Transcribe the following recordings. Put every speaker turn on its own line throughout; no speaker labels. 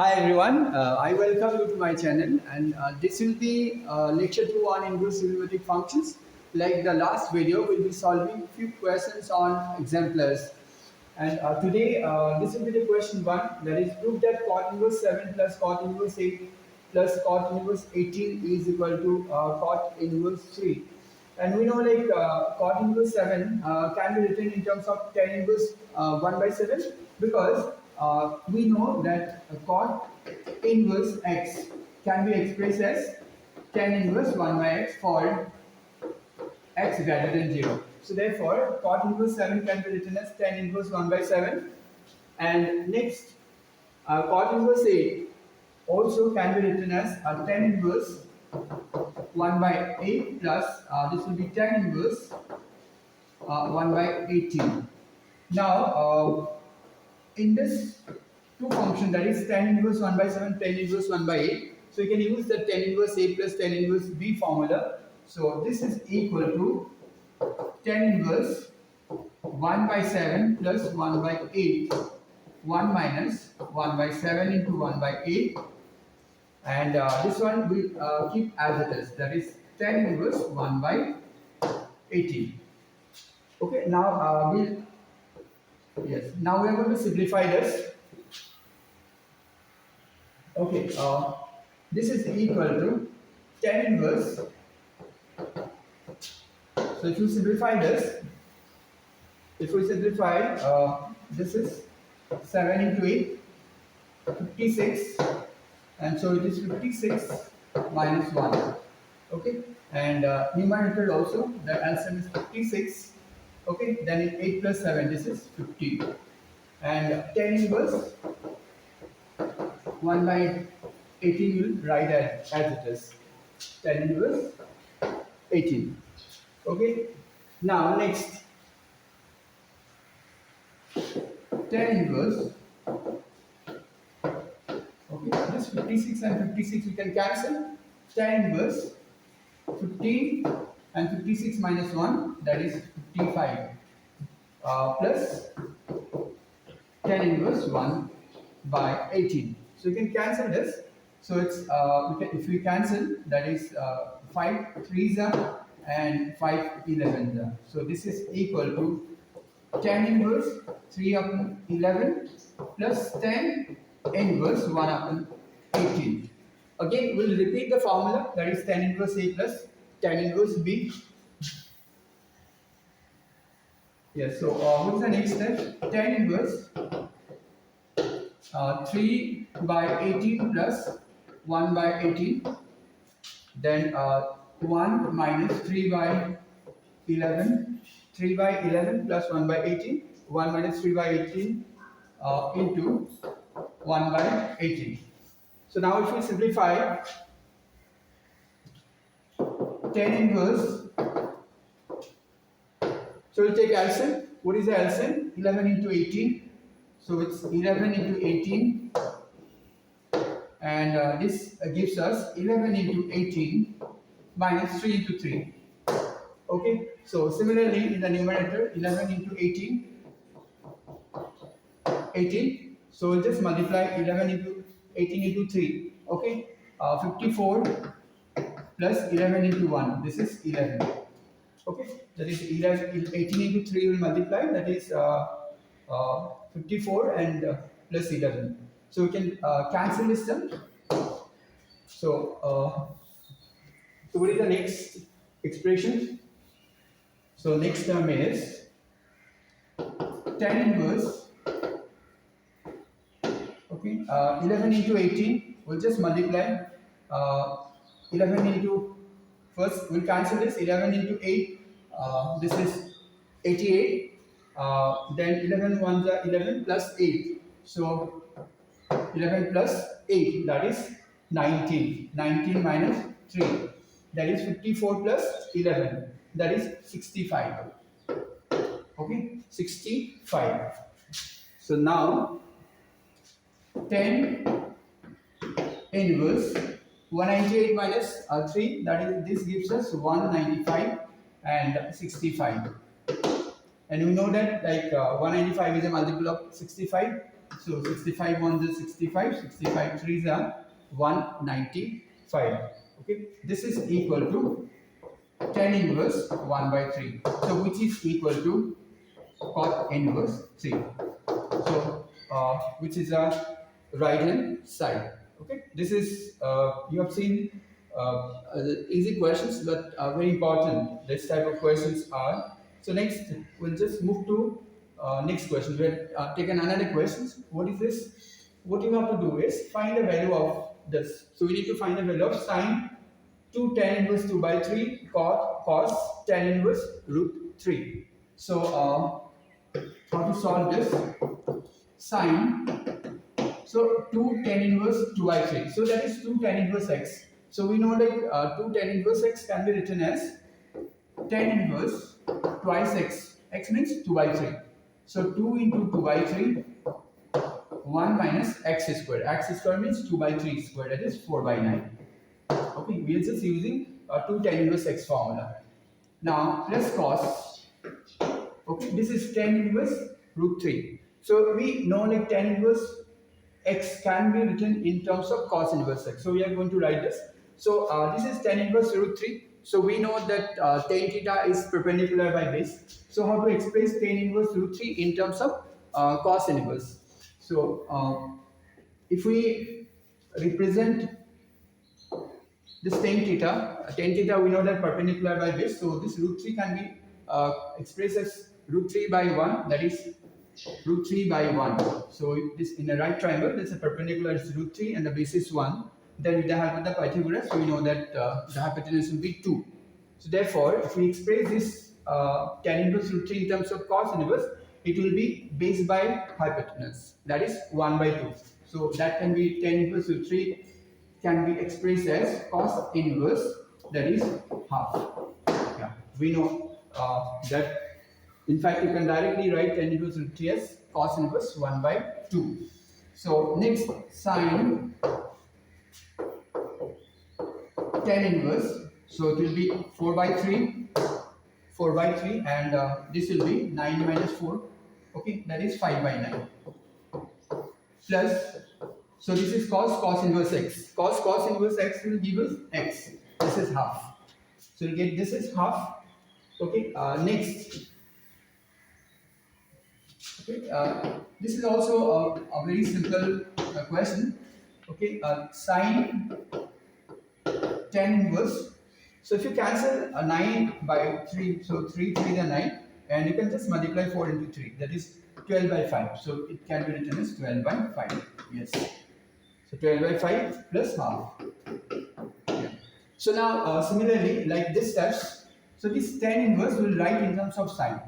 Hi everyone, I welcome you to my channel and this will be lecture 2 on inverse trigonometric functions. Like the last video, we'll be solving few questions on exemplars. And today this will be the question 1, that is prove that cot inverse 7 plus cot inverse 8 plus cot inverse 18 is equal to cot inverse 3. And we know like cot inverse 7 can be written in terms of tan inverse 1 by 7 because we know that cot inverse x can be expressed as tan inverse 1 by x for x greater than 0. So therefore cot inverse 7 can be written as tan inverse 1 by 7. And next cot inverse 8 also can be written as tan inverse 1 by 8 plus this will be tan inverse 1 by 18. Now in this two function, that is tan inverse 1 by 7, tan inverse 1 by 8, so you can use the tan inverse A plus tan inverse B formula. So this is equal to tan inverse 1 by 7 plus 1 by 8, 1 minus 1 by 7 into 1 by 8, and this one will keep as it is, that is tan inverse 1 by 18. Okay, now now we are going to simplify this. Okay, this is equal to tan inverse. So if you simplify this, if we simplify, this is 7 into 8, 56, and so it is 56 minus 1. Okay, and numerator also, the LCM is 56. Okay, then in 8 plus 7, this is 50. And tan inverse 1 by 18 will write as it is. Tan inverse 18. Okay. Now next, tan inverse. Okay, this 56 and 56 we can cancel. Tan inverse 15 and 56 minus 1, that is 55, plus tan inverse 1 by 18. So you can cancel this. So it's if we cancel, that is 5 3s are and 5 11s are. So this is equal to tan inverse 3 upon 11 plus tan inverse 1 upon 18. Again, we'll repeat the formula, that is tan inverse A plus tan inverse B. Yes, so what is the next step? Tan inverse 3 by 18 plus 1 by 18, then 1 minus 3 by 11, 3 by 11 plus 1 by 18, 1 minus 3 by 18 into 1 by 18. So now if we simplify, tan inverse, so we'll take LCM. What is the LCM? 11 into 18. So it's 11 into 18, and this gives us 11 into 18 minus 3 into 3. Okay, so similarly in the numerator, 11 into 18, 18. So we'll just multiply 11 into 18 into 3. Okay, 54 plus 11 into 1. This is 11. Okay, that is 11. 18 into 3 will multiply. That is 54 and plus 11. So we can cancel this term. So what is the next expression? So next term is tan inverse. Okay, 11 into 18. We'll just multiply 11 into, first we'll cancel this, 11 into 8. This is 88. Then 11 ones are 11 plus 8. So 11 plus 8, that is 19. 19 minus 3, that is 54 plus 11, that is 65. Okay, 65. So now tan inverse 198 minus 3, that is, this gives us 195 and 65. And we know that like 195 is a multiple of 65. So 65 ones are 65, 65 threes are 195. Okay, this is equal to tan inverse 1 by 3. So which is equal to cot inverse 3. So which is a right hand side. Okay, this is you have seen easy questions, but very important. This type of questions are. So next we'll just move to next question. We have taken another questions. What is this? What you have to do is find the value of this. So we need to find the value of sine 2 tan inverse 2 by 3 cos tan inverse root 3. So how to solve this? Sine, so 2 tan inverse 2 by 3. So that is 2 tan inverse x. So we know that 2 tan inverse x can be written as tan inverse twice x. X means 2 by 3. So 2 into 2 by 3, 1 minus x square. X square means 2 by 3 square, that is 4 by 9. Okay, we are just using 2 tan inverse x formula. Now plus cos. Okay, this is tan inverse root 3. So we know like tan inverse x can be written in terms of cos inverse x. So we are going to write this. So this is tan inverse root 3. So we know that tan theta is perpendicular by base. So how to express tan inverse root 3 in terms of cos inverse? So if we represent this tan theta we know that perpendicular by base. So this root 3 can be expressed as root 3 by 1, that is root 3 by 1. So if this in a right triangle, there's a perpendicular is root 3 and the base is 1. Then with the help of the Pythagoras, we know that the hypotenuse will be 2. So therefore, if we express this tan inverse root 3 in terms of cos inverse, it will be base by hypotenuse, that is 1 by 2. So that can be tan inverse root 3 can be expressed as cos inverse, that is half. Yeah, we know that. In fact, you can directly write tan inverse root 3 as cos inverse 1 by 2. So next, sine tan inverse. So it will be 4 by 3, 4 by 3, and this will be 9 minus 4. Okay, that is 5 by 9. Plus, so this is cos inverse x. Cos inverse x will give us x. This is half. So you get this is half. Okay, next. Okay, this is also a very simple question. Okay, sine tan inverse. So if you cancel a 9 by 3, so 3 3 is 9, and you can just multiply 4 into 3. That is 12 by 5. So it can be written as 12 by 5. Yes. So 12 by 5 plus half. Yeah. So now similarly, like this steps. So this tan inverse will write in terms of sine.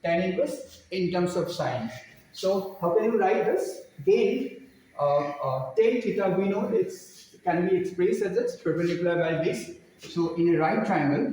Tan inverse in terms of sine. So how can you write this? Again, tan theta we know it can be expressed as its perpendicular by base. So in a right triangle,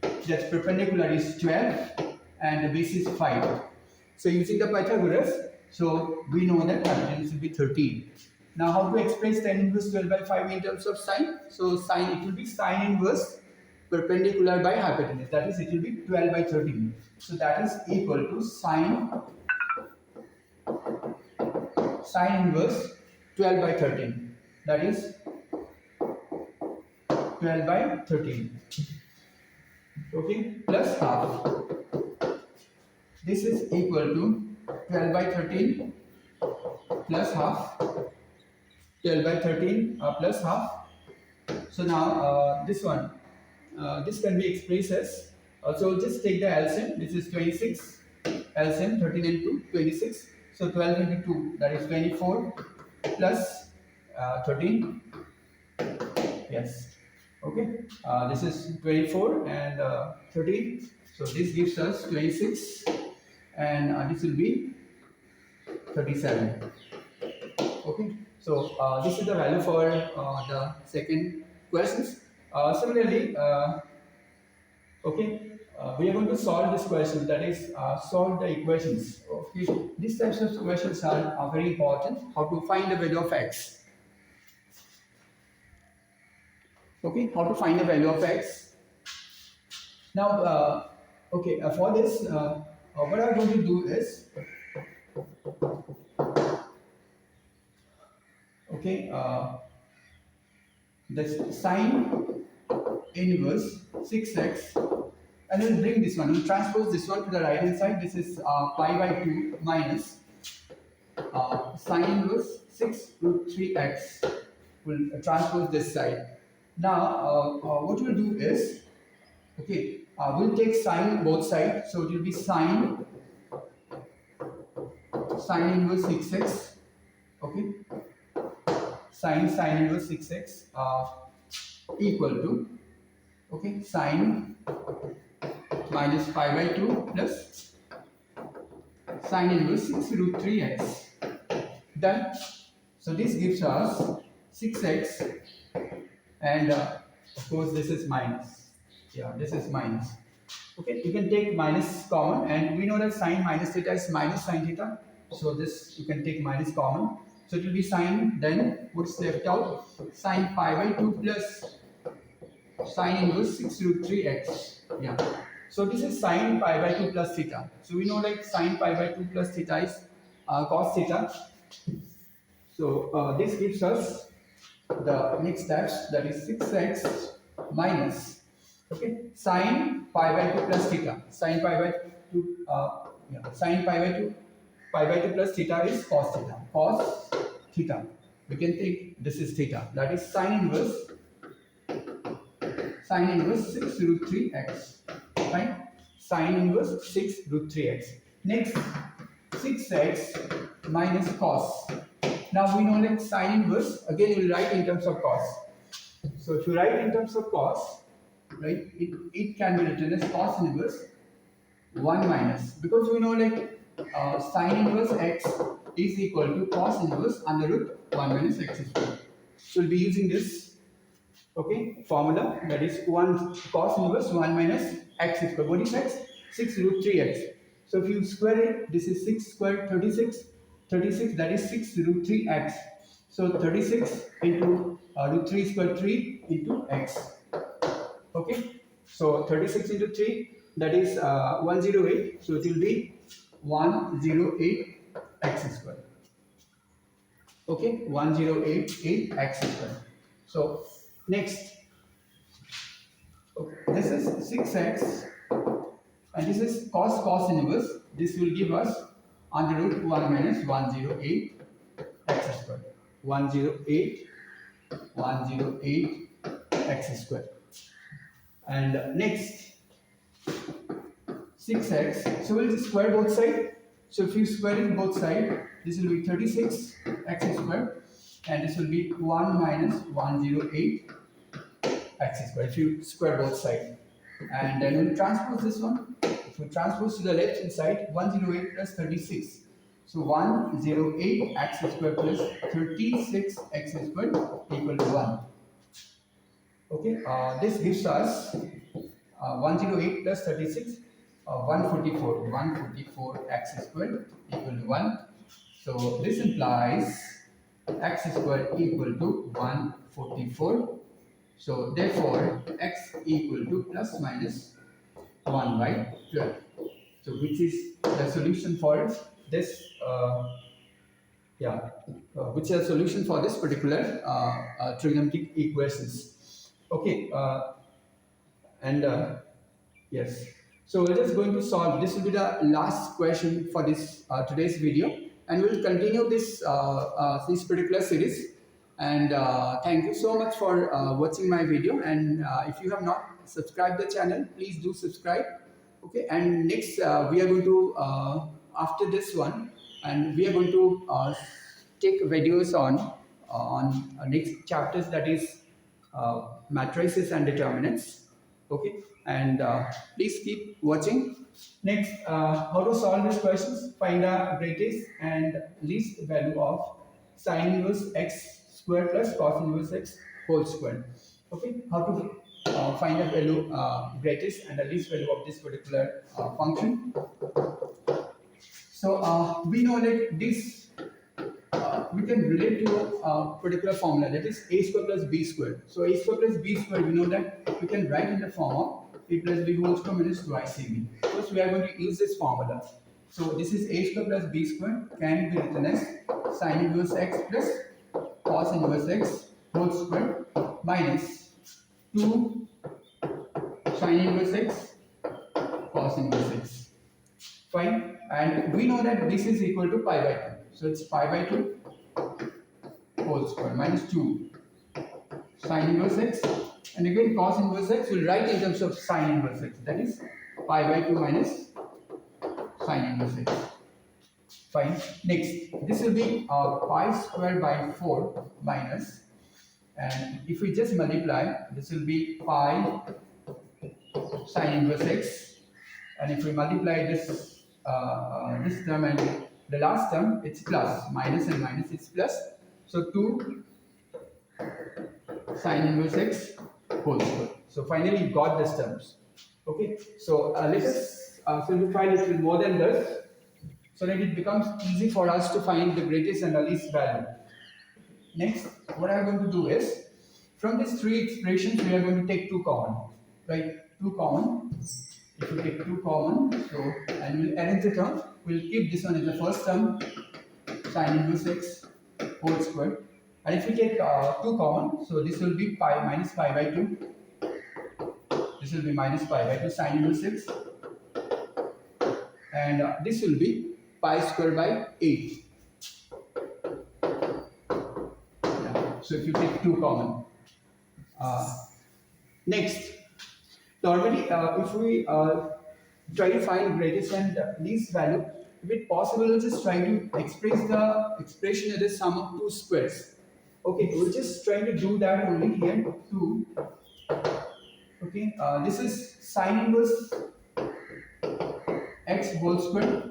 that perpendicular is 12 and the base is 5. So using the Pythagoras, so we know that hypotenuse will be 13. Now how to express tan inverse 12 by 5 in terms of sine? So sine, it will be sine inverse perpendicular by hypotenuse, that is it will be 12 by 13. So that is equal to sine inverse 12 by 13, that is 12 by 13. Okay, plus half. This is equal to 12 by 13 plus half. 12 by 13 plus half. So now this one, this can be expressed as, so just take the LCM. This is 26, LCM 13 and 2, 26. So 12 into 2, that is 24 plus 13. Yes. Okay. This is 24 and 13. So this gives us 26, and this will be 37. Okay. So this is the value for the second questions. Similarly, okay, we are going to solve this question, that is solve the equations. Okay, these types of questions are very important. How to find the value of x. Okay, how to find the value of x. Now, okay, for this, what I'm going to do is, Okay, the sine inverse 6x, and we'll bring this one, we'll transpose this one to the right hand side. This is pi by 2 minus sine inverse 6 root 3x. We'll transpose this side. Now, what we'll do is, okay, we'll take sine both sides, so it will be sine inverse 6x, okay, sine inverse 6x equal to, okay, sine minus pi by 2 plus sine inverse 6 root 3x. Done. So this gives us 6x, and of course this is minus. Yeah, this is minus. Okay, you can take minus common, and we know that sine minus theta is minus sine theta. So this you can take minus common. So it will be sine, then what's left out? Sine pi by 2 plus sine inverse 6 root 3x. Yeah. So this is sine pi by 2 plus theta. So we know like sine pi by 2 plus theta is cos theta. So this gives us the next steps, that is 6x minus, okay, sine pi by 2 plus theta. Sine pi by 2, sine pi by 2 plus theta is cos theta. Cos theta. We can take this is theta. That is sine inverse 6 root 3x. Right? Sine inverse 6 root 3x. Next, 6x minus cos. Now we know like sine inverse, again we will write in terms of cos. So if you write in terms of cos, right, it can be written as cos inverse 1 minus, because we know like sine inverse x is equal to cos inverse under root 1 minus x square. So we'll be using this, okay, formula, that is 1 cos inverse 1 minus x square. What is x? 6 root 3x. So if you square it, this is 6 squared 36. 36, that is 6 root 3x. So 36 into root 3 square 3 into x. Okay. So 36 into 3, that is 108. So it will be 108 x square. Okay, 1088 x square. So next, okay, this is 6x, and this is cos inverse. This will give us under root 1 minus 108 x square. 108 x square. And next, 6x. So we'll just square both sides. So if you square in both sides, this will be 36 x square, and this will be 1 minus 108 x square if you square both sides. And then we'll transpose this one. If we transpose to the left hand side, 108 plus 36. So 108 x square plus 36 x square equal to 1. Okay, this gives us 108 plus 36, 144 x square equal to 1. So this implies x square equal to 144. So therefore x equal to plus minus 1 by 12. So which is the solution for this which is a solution for this particular trigonometric equations. Okay, yes. So we're just going to solve. This will be the last question for this today's video, and we'll continue this particular series. And thank you so much for watching my video. And if you have not subscribed the channel, please do subscribe. Okay. And next we are going to after this one, and we are going to take videos on next chapters, that is matrices and determinants. Okay, and please keep watching. Next, how to solve these questions? Find the greatest and least value of sine inverse x square plus cos inverse x whole square. Okay, how to find the value greatest and the least value of this particular function. So we know that this we can relate to a particular formula, that is a square plus b squared. So a square plus b squared, we know that we can write in the form of a plus b whole square minus twice ab. First we are going to use this formula. So this is a square plus b square can be written as sine inverse x plus cos inverse x whole square minus 2 sin inverse x cos inverse x. Fine. And we know that this is equal to pi by 2. So it's pi by 2 whole square minus 2 sin inverse x. And again cos inverse x we'll write in terms of sin inverse x. That is pi by 2 minus sin inverse x. Fine. Next, this will be pi square by 4 minus, and if we just multiply, this will be pi sin inverse x, and if we multiply this this term and the last term, it's plus, minus and minus, it's plus. So 2 sin inverse x whole square. So finally, you got these terms. Okay. So let us simplify a little more than this, so that it becomes easy for us to find the greatest and the least value. Next, what I am going to do is, from these three expressions, we are going to take 2 common, right? 2 common. If we take 2 common, so, and we'll arrange the term, we'll keep this one as the first term, sin inverse x whole square. And if we take 2 common, so this will be pi minus pi by 2. This will be minus pi by 2 sin inverse x. And this will be pi square by 8. Yeah. So if you take 2 common. Next, normally if we try to find greatest and least value, if it possible, we'll just try to express the expression as the sum of 2 squares. Okay, we'll just try to do that only here. 2. Okay, this is sin inverse x whole square.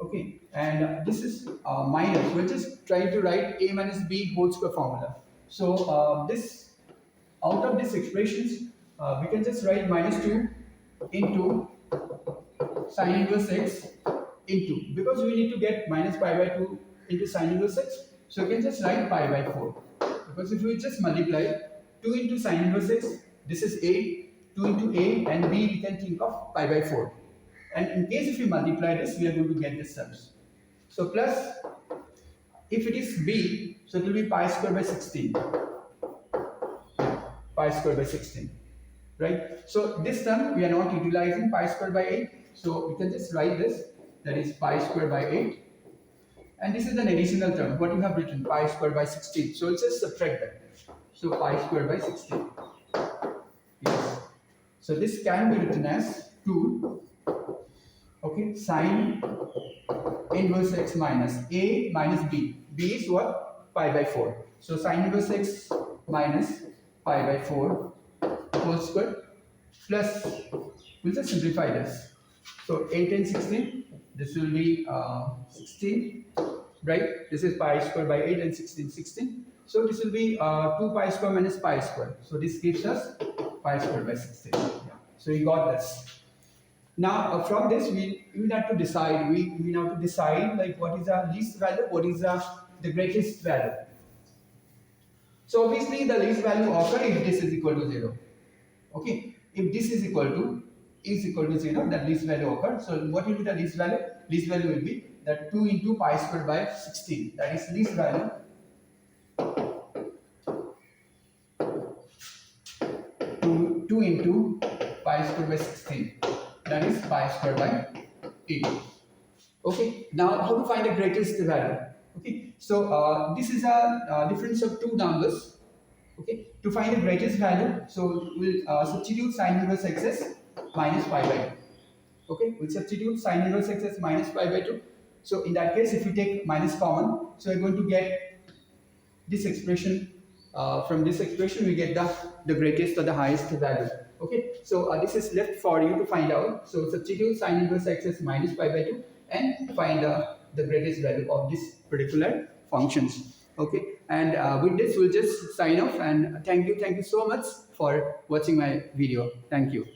Okay, and this is minus. We're just trying to write a minus b whole square formula. So this, out of these expressions, we can just write minus 2 into sin inverse x into, because we need to get minus pi by 2 into sin inverse x, so we can just write pi by 4. Because if we just multiply 2 into sin inverse x, this is a, 2 into a, and b we can think of pi by 4. And in case if we multiply this, we are going to get this terms. So plus, if it is b, so it will be pi square by 16. Pi square by 16. Right? So this term we are not utilizing pi square by 8. So we can just write this, that is pi square by 8. And this is an additional term, what you have written, pi square by 16. So let's just subtract that. So pi square by 16. Yes. So this can be written as 2. Okay, sin inverse x minus a minus b. B is what? Pi by 4. So sin inverse x minus pi by 4 whole square plus, we'll just simplify this. So 8 and 16, this will be 16, right? This is pi square by 8 and 16, 16. So this will be 2 pi square minus pi square. So this gives us pi square by 16. Yeah. So we got this. Now from this we have to decide, we have to decide like what is the least value, what is the greatest value. So obviously the least value occurs if this is equal to 0. Okay, if this is equal to 0, that least value occurs. So what will be the least value? Least value will be that 2 into pi square by 16. That is least value. 2 into pi square by 16. That is pi square by 8. Okay, now how to find the greatest value? Okay, so this is a difference of 2 numbers. Okay, to find the greatest value, so we'll substitute sin inverse x as minus pi by 2. Okay, we'll substitute sin inverse x as minus pi by 2. So in that case, if we take minus common, so we're going to get this expression. From this expression, we get the greatest or the highest value. Okay, so this is left for you to find out. So substitute sin inverse x as minus pi by 2 and find the greatest value of this particular functions. Okay, and with this we'll just sign off, and thank you so much for watching my video. Thank you.